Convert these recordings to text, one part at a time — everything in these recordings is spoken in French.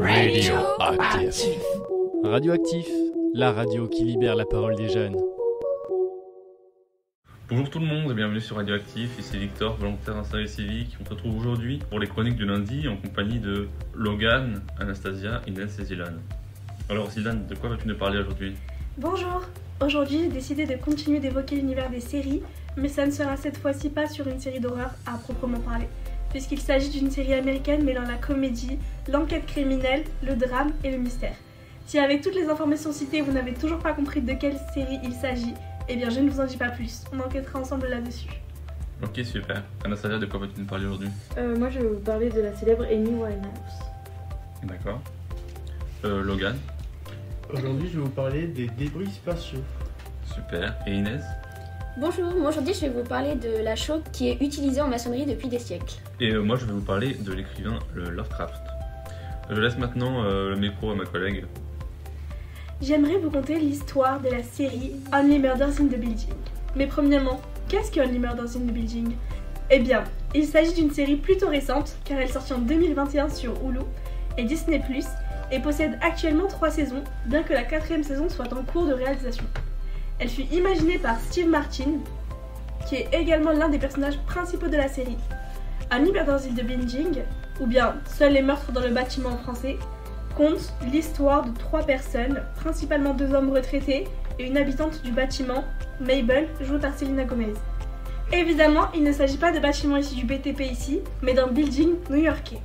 Radioactif. Radioactif, la radio qui libère la parole des jeunes. Bonjour tout le monde et bienvenue sur Radioactif, ici Victor, volontaire d'un service civique. On se retrouve aujourd'hui pour les chroniques du lundi en compagnie de Logan, Anastasia, Inès et Zilan. Alors Zilan, de quoi vas-tu nous parler aujourd'hui? Bonjour. Aujourd'hui, j'ai décidé de continuer d'évoquer l'univers des séries, mais ça ne sera cette fois-ci pas sur une série d'horreur à proprement parler, puisqu'il s'agit d'une série américaine mêlant la comédie, l'enquête criminelle, le drame et le mystère. Si avec toutes les informations citées, vous n'avez toujours pas compris de quelle série il s'agit, eh bien je ne vous en dis pas plus, on enquêtera ensemble là-dessus. Ok, super. Anastasia, de quoi vas-tu nous parler aujourd'hui? Moi je vais vous parler de la célèbre Amy Winehouse. D'accord. Logan? Aujourd'hui, je vais vous parler des débris spatiaux. Super. Et Inès? Bonjour, moi aujourd'hui je vais vous parler de la chaux qui est utilisée en maçonnerie depuis des siècles. Et moi je vais vous parler de l'écrivain Lovecraft. Je laisse maintenant le micro à ma collègue. J'aimerais vous conter l'histoire de la série Only Murders in the Building. Mais premièrement, qu'est-ce que Only Murders in the Building? Eh bien, il s'agit d'une série plutôt récente car elle est sortie en 2021 sur Hulu et Disney+, et possède actuellement 3 saisons, bien que la 4e saison soit en cours de réalisation. Elle fut imaginée par Steve Martin, qui est également l'un des personnages principaux de la série. Only Murders in the Building, ou bien Seuls les meurtres dans le bâtiment en français, compte l'histoire de 3 personnes, principalement 2 hommes retraités et une habitante du bâtiment, Mabel, jouée par Selena Gomez. Évidemment, il ne s'agit pas de bâtiments issus du BTP ici, mais d'un building new-yorkais.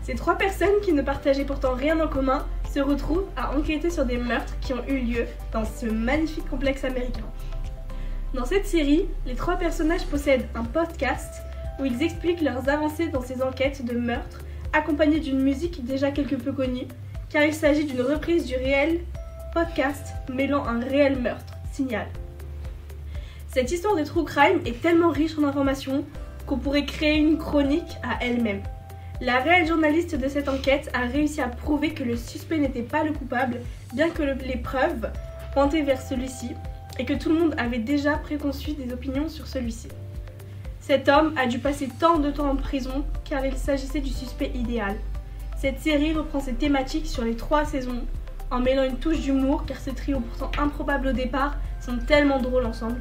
Ces 3 personnes qui ne partageaient pourtant rien en commun se retrouvent à enquêter sur des meurtres qui ont eu lieu dans ce magnifique complexe américain. Dans cette série, les 3 personnages possèdent un podcast où ils expliquent leurs avancées dans ces enquêtes de meurtres, accompagnés d'une musique déjà quelque peu connue, car il s'agit d'une reprise du réel podcast mêlant un réel meurtre, Signal. Cette histoire de true crime est tellement riche en informations qu'on pourrait créer une chronique à elle-même. La réelle journaliste de cette enquête a réussi à prouver que le suspect n'était pas le coupable, bien que les preuves pointaient vers celui-ci et que tout le monde avait déjà préconçu des opinions sur celui-ci. Cet homme a dû passer tant de temps en prison car il s'agissait du suspect idéal. Cette série reprend ses thématiques sur les 3 saisons en mêlant une touche d'humour car ce trio pourtant improbable au départ sont tellement drôles ensemble.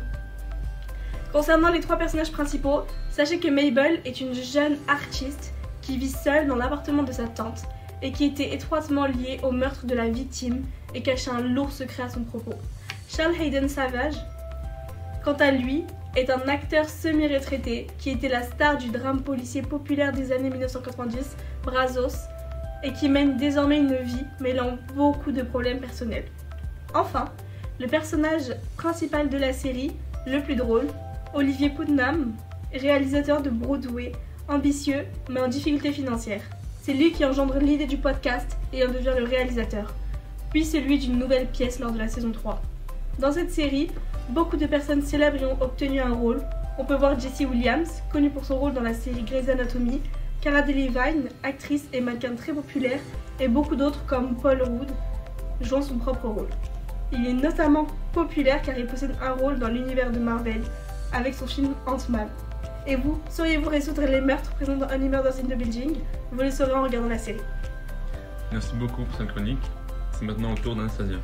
Concernant les 3 personnages principaux, sachez que Mabel est une jeune artiste qui vit seule dans l'appartement de sa tante et qui était étroitement liée au meurtre de la victime et cachait un lourd secret à son propos. Charles Hayden Savage, quant à lui, est un acteur semi-retraité qui était la star du drame policier populaire des années 1990, Brazos, et qui mène désormais une vie mêlant beaucoup de problèmes personnels. Enfin, le personnage principal de la série, le plus drôle, Olivier Putnam, réalisateur de Broadway, ambitieux mais en difficulté financière. C'est lui qui engendre l'idée du podcast et en devient le réalisateur, puis celui d'une nouvelle pièce lors de la saison 3. Dans cette série, beaucoup de personnes célèbres y ont obtenu un rôle. On peut voir Jesse Williams, connue pour son rôle dans la série Grey's Anatomy, Cara Delevingne, actrice et mannequin très populaire, et beaucoup d'autres comme Paul Rudd, jouant son propre rôle. Il est notamment populaire car il possède un rôle dans l'univers de Marvel, avec son film Ant-Man. Et vous, sauriez-vous résoudre les meurtres présents dans Only Murders in the Building? Vous le saurez en regardant la série. Merci beaucoup pour cette chronique. C'est maintenant au tour d'Anastasia.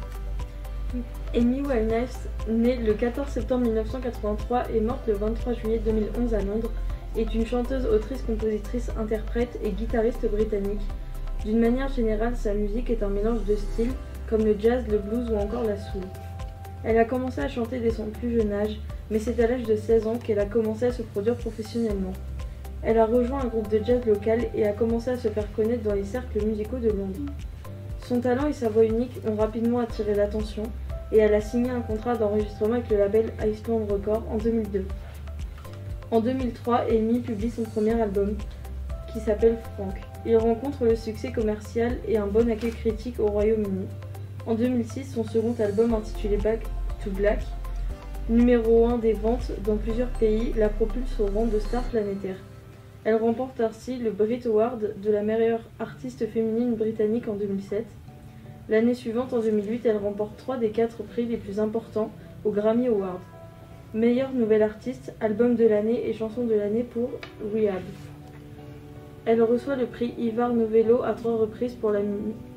Amy Winehouse, née le 14 septembre 1983 et morte le 23 juillet 2011 à Londres, est une chanteuse, autrice, compositrice, interprète et guitariste britannique. D'une manière générale, sa musique est un mélange de styles comme le jazz, le blues ou encore la soul. Elle a commencé à chanter dès son plus jeune âge, mais c'est à l'âge de 16 ans qu'elle a commencé à se produire professionnellement. Elle a rejoint un groupe de jazz local et a commencé à se faire connaître dans les cercles musicaux de Londres. Son talent et sa voix unique ont rapidement attiré l'attention et elle a signé un contrat d'enregistrement avec le label Island Records en 2002. En 2003, Amy publie son premier album, qui s'appelle Frank. Il rencontre le succès commercial et un bon accueil critique au Royaume-Uni. En 2006, son second album intitulé Back to Black, numéro 1 des ventes dans plusieurs pays, la propulse au rang de star planétaire. Elle remporte ainsi le Brit Award de la meilleure artiste féminine britannique en 2007. L'année suivante, en 2008, elle remporte 3 des 4 prix les plus importants aux Grammy Awards. Meilleure nouvelle artiste, album de l'année et chanson de l'année pour Rehab. Elle reçoit le prix Ivar Novello à 3 reprises pour la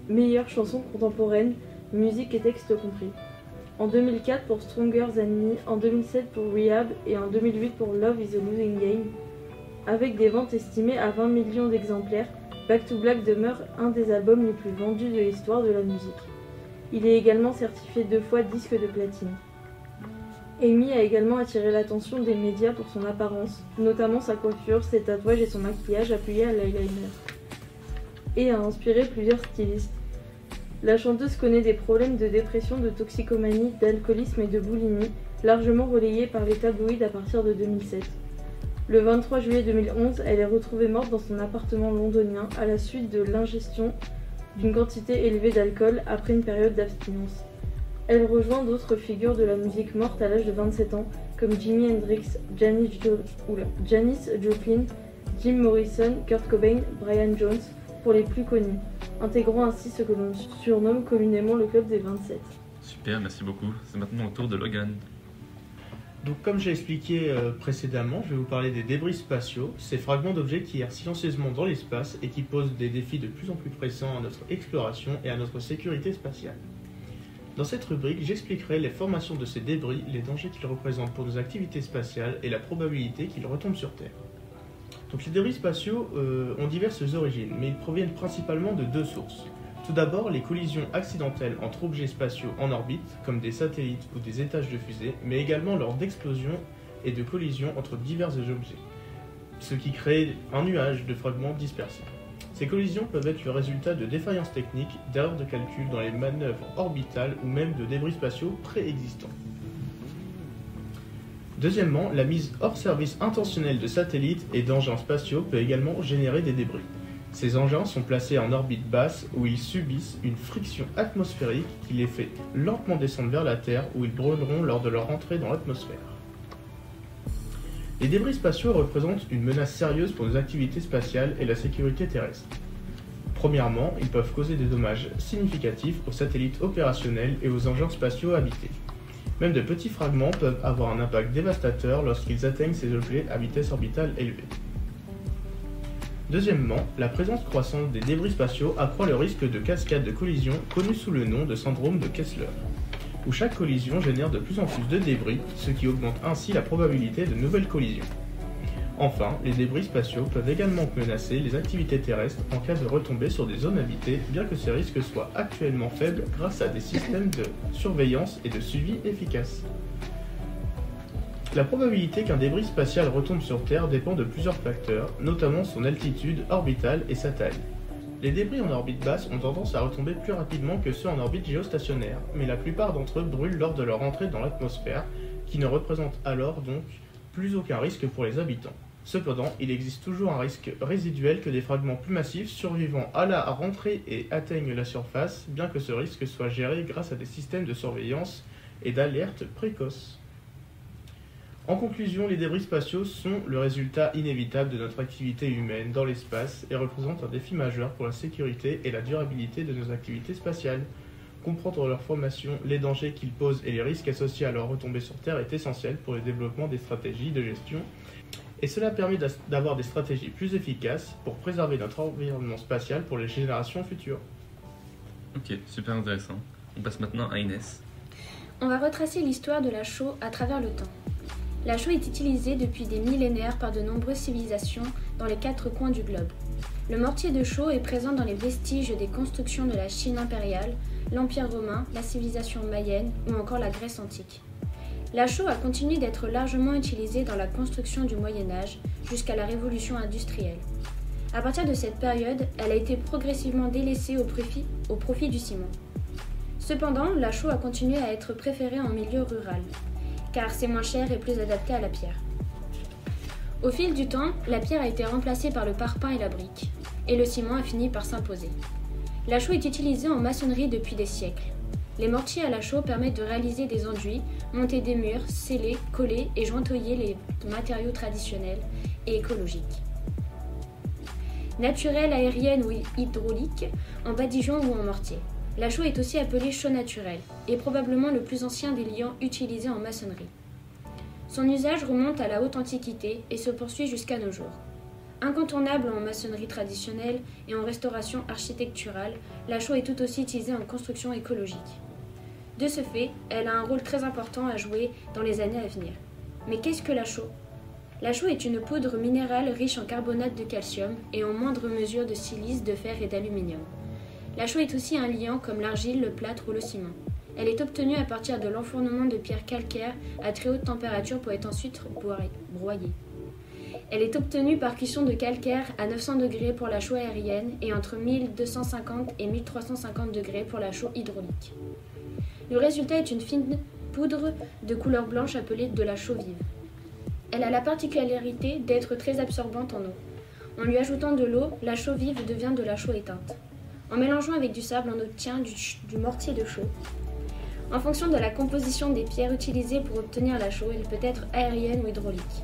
meilleure chanson contemporaine, musique et texte compris. En 2004 pour Stronger Than Me, en 2007 pour Rehab et en 2008 pour Love is a Losing Game. Avec des ventes estimées à 20 millions d'exemplaires, Back to Black demeure un des albums les plus vendus de l'histoire de la musique. Il est également certifié 2 fois disque de platine. Amy a également attiré l'attention des médias pour son apparence, notamment sa coiffure, ses tatouages et son maquillage appuyé à l'eyeliner, et a inspiré plusieurs stylistes. La chanteuse connaît des problèmes de dépression, de toxicomanie, d'alcoolisme et de boulimie, largement relayés par les tabloïds à partir de 2007. Le 23 juillet 2011, elle est retrouvée morte dans son appartement londonien à la suite de l'ingestion d'une quantité élevée d'alcool après une période d'abstinence. Elle rejoint d'autres figures de la musique morte à l'âge de 27 ans, comme Jimi Hendrix, Janis Joplin, Jim Morrison, Kurt Cobain, Brian Jones, pour les plus connus, intégrant ainsi ce que l'on surnomme communément le club des 27. Super, merci beaucoup. C'est maintenant au tour de Logan. Donc comme j'ai expliqué précédemment, je vais vous parler des débris spatiaux, ces fragments d'objets qui errent silencieusement dans l'espace et qui posent des défis de plus en plus pressants à notre exploration et à notre sécurité spatiale. Dans cette rubrique, j'expliquerai les formations de ces débris, les dangers qu'ils représentent pour nos activités spatiales et la probabilité qu'ils retombent sur Terre. Donc les débris spatiaux ont diverses origines, mais ils proviennent principalement de 2 sources. Tout d'abord, les collisions accidentelles entre objets spatiaux en orbite, comme des satellites ou des étages de fusées, mais également lors d'explosions et de collisions entre divers objets, ce qui crée un nuage de fragments dispersés. Ces collisions peuvent être le résultat de défaillances techniques, d'erreurs de calcul dans les manœuvres orbitales ou même de débris spatiaux préexistants. Deuxièmement, la mise hors service intentionnelle de satellites et d'engins spatiaux peut également générer des débris. Ces engins sont placés en orbite basse où ils subissent une friction atmosphérique qui les fait lentement descendre vers la Terre où ils brûleront lors de leur entrée dans l'atmosphère. Les débris spatiaux représentent une menace sérieuse pour nos activités spatiales et la sécurité terrestre. Premièrement, ils peuvent causer des dommages significatifs aux satellites opérationnels et aux engins spatiaux habités. Même de petits fragments peuvent avoir un impact dévastateur lorsqu'ils atteignent ces objets à vitesse orbitale élevée. Deuxièmement, la présence croissante des débris spatiaux accroît le risque de cascade de collision connu sous le nom de syndrome de Kessler, où chaque collision génère de plus en plus de débris, ce qui augmente ainsi la probabilité de nouvelles collisions. Enfin, les débris spatiaux peuvent également menacer les activités terrestres en cas de retombée sur des zones habitées, bien que ces risques soient actuellement faibles grâce à des systèmes de surveillance et de suivi efficaces. La probabilité qu'un débris spatial retombe sur Terre dépend de plusieurs facteurs, notamment son altitude orbitale et sa taille. Les débris en orbite basse ont tendance à retomber plus rapidement que ceux en orbite géostationnaire, mais la plupart d'entre eux brûlent lors de leur entrée dans l'atmosphère, qui ne représente alors donc plus aucun risque pour les habitants. Cependant, il existe toujours un risque résiduel que des fragments plus massifs survivant à la rentrée et atteignent la surface, bien que ce risque soit géré grâce à des systèmes de surveillance et d'alerte précoces. En conclusion, les débris spatiaux sont le résultat inévitable de notre activité humaine dans l'espace et représentent un défi majeur pour la sécurité et la durabilité de nos activités spatiales. Comprendre leur formation, les dangers qu'ils posent et les risques associés à leur retombée sur Terre est essentiel pour le développement des stratégies de gestion, et cela permet d'avoir des stratégies plus efficaces pour préserver notre environnement spatial pour les générations futures. Ok, super intéressant. On passe maintenant à Inès. On va retracer l'histoire de la chaux à travers le temps. La chaux est utilisée depuis des millénaires par de nombreuses civilisations dans les 4 coins du globe. Le mortier de chaux est présent dans les vestiges des constructions de la Chine impériale, l'Empire romain, la civilisation mayenne ou encore la Grèce antique. La chaux a continué d'être largement utilisée dans la construction du Moyen-Âge jusqu'à la Révolution industrielle. À partir de cette période, elle a été progressivement délaissée au profit du ciment. Cependant, la chaux a continué à être préférée en milieu rural, car c'est moins cher et plus adapté à la pierre. Au fil du temps, la pierre a été remplacée par le parpaing et la brique, et le ciment a fini par s'imposer. La chaux est utilisée en maçonnerie depuis des siècles. Les mortiers à la chaux permettent de réaliser des enduits, monter des murs, sceller, coller et jointoyer les matériaux traditionnels et écologiques. Naturelle, aérienne ou hydraulique, en badigeon ou en mortier. La chaux est aussi appelée chaux naturelle et probablement le plus ancien des liants utilisés en maçonnerie. Son usage remonte à la haute antiquité et se poursuit jusqu'à nos jours. Incontournable en maçonnerie traditionnelle et en restauration architecturale, la chaux est tout aussi utilisée en construction écologique. De ce fait, elle a un rôle très important à jouer dans les années à venir. Mais qu'est-ce que la chaux ? La chaux est une poudre minérale riche en carbonate de calcium et en moindre mesure de silice, de fer et d'aluminium. La chaux est aussi un liant comme l'argile, le plâtre ou le ciment. Elle est obtenue à partir de l'enfournement de pierres calcaires à très haute température pour être ensuite broyée. Elle est obtenue par cuisson de calcaire à 900 degrés pour la chaux aérienne et entre 1250 et 1350 degrés pour la chaux hydraulique. Le résultat est une fine poudre de couleur blanche appelée de la chaux vive. Elle a la particularité d'être très absorbante en eau. En lui ajoutant de l'eau, la chaux vive devient de la chaux éteinte. En mélangeant avec du sable, on obtient du mortier de chaux. En fonction de la composition des pierres utilisées pour obtenir la chaux, elle peut être aérienne ou hydraulique.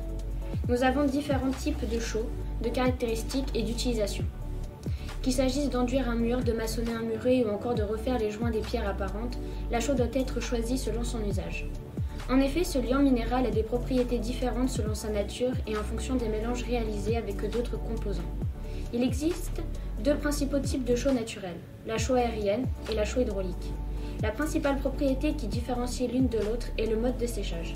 Nous avons différents types de chaux, de caractéristiques et d'utilisation. Qu'il s'agisse d'enduire un mur, de maçonner un muret ou encore de refaire les joints des pierres apparentes, la chaux doit être choisie selon son usage. En effet, ce liant minéral a des propriétés différentes selon sa nature et en fonction des mélanges réalisés avec d'autres composants. Il existe deux principaux types de chaux naturelles, la chaux aérienne et la chaux hydraulique. La principale propriété qui différencie l'une de l'autre est le mode de séchage.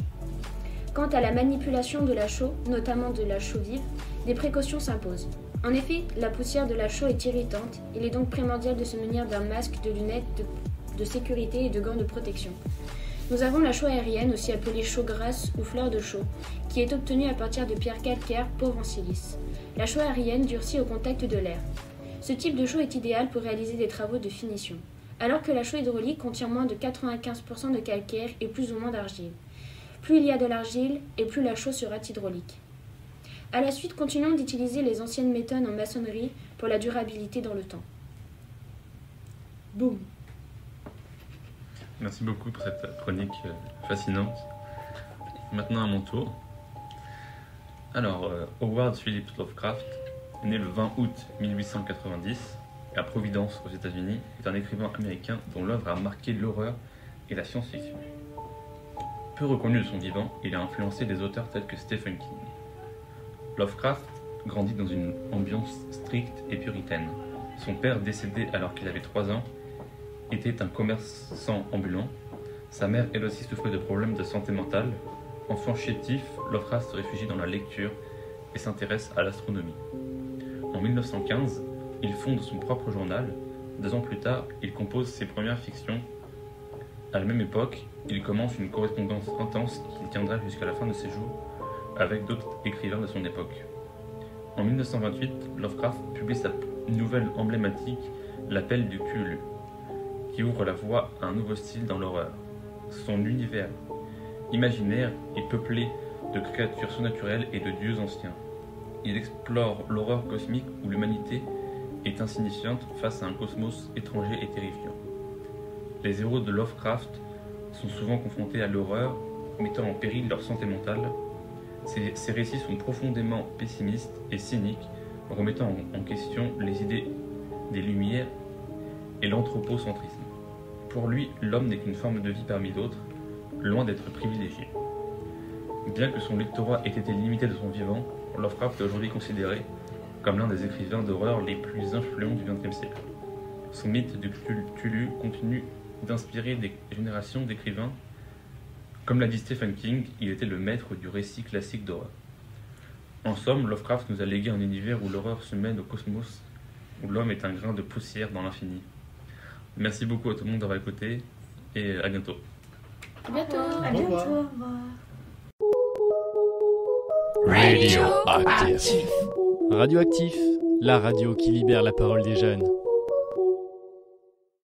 Quant à la manipulation de la chaux, notamment de la chaux vive, des précautions s'imposent. En effet, la poussière de la chaux est irritante, il est donc primordial de se munir d'un masque, de lunettes de sécurité et de gants de protection. Nous avons la chaux aérienne, aussi appelée chaux grasse ou fleur de chaux, qui est obtenue à partir de pierres calcaires pauvres en silice. La chaux aérienne durcit au contact de l'air. Ce type de chaux est idéal pour réaliser des travaux de finition, alors que la chaux hydraulique contient moins de 95% de calcaire et plus ou moins d'argile. Plus il y a de l'argile, et plus la chaux sera hydraulique. A la suite, continuons d'utiliser les anciennes méthodes en maçonnerie pour la durabilité dans le temps. Boum. Merci beaucoup pour cette chronique fascinante. Maintenant à mon tour. Alors, Howard Phillips Lovecraft, né le 20 août 1890 à Providence aux États-Unis, est un écrivain américain dont l'œuvre a marqué l'horreur et la science-fiction. Peu reconnu de son vivant, il a influencé des auteurs tels que Stephen King. Lovecraft grandit dans une ambiance stricte et puritaine. Son père, décédé alors qu'il avait 3 ans, était un commerçant ambulant. Sa mère, elle aussi, souffrait de problèmes de santé mentale. Enfant chétif, Lovecraft se réfugie dans la lecture et s'intéresse à l'astronomie. En 1915, il fonde son propre journal. 2 ans plus tard, il compose ses premières fictions. À la même époque, il commence une correspondance intense qui tiendra jusqu'à la fin de ses jours avec d'autres écrivains de son époque. En 1928, Lovecraft publie sa nouvelle emblématique, L'Appel du Cthulhu, qui ouvre la voie à un nouveau style dans l'horreur. Son univers imaginaire est peuplé de créatures surnaturelles et de dieux anciens. Il explore l'horreur cosmique où l'humanité est insignifiante face à un cosmos étranger et terrifiant. Les héros de Lovecraft sont souvent confrontés à l'horreur, mettant en péril leur santé mentale. Ces récits sont profondément pessimistes et cyniques, remettant en question les idées des Lumières et l'anthropocentrisme. Pour lui, l'homme n'est qu'une forme de vie parmi d'autres, loin d'être privilégié. Bien que son lectorat ait été limité de son vivant, Lovecraft est aujourd'hui considéré comme l'un des écrivains d'horreur les plus influents du XXe siècle. Son mythe du Cthulhu continue d'inspirer des générations d'écrivains. Comme l'a dit Stephen King, il était le maître du récit classique d'horreur. En somme, Lovecraft nous a légué un univers où l'horreur se mène au cosmos, où l'homme est un grain de poussière dans l'infini. Merci beaucoup à tout le monde d'avoir écouté et à bientôt. À bientôt. À Au bientôt. revoir. Au revoir. Radioactif. Radioactif, la radio qui libère la parole des jeunes.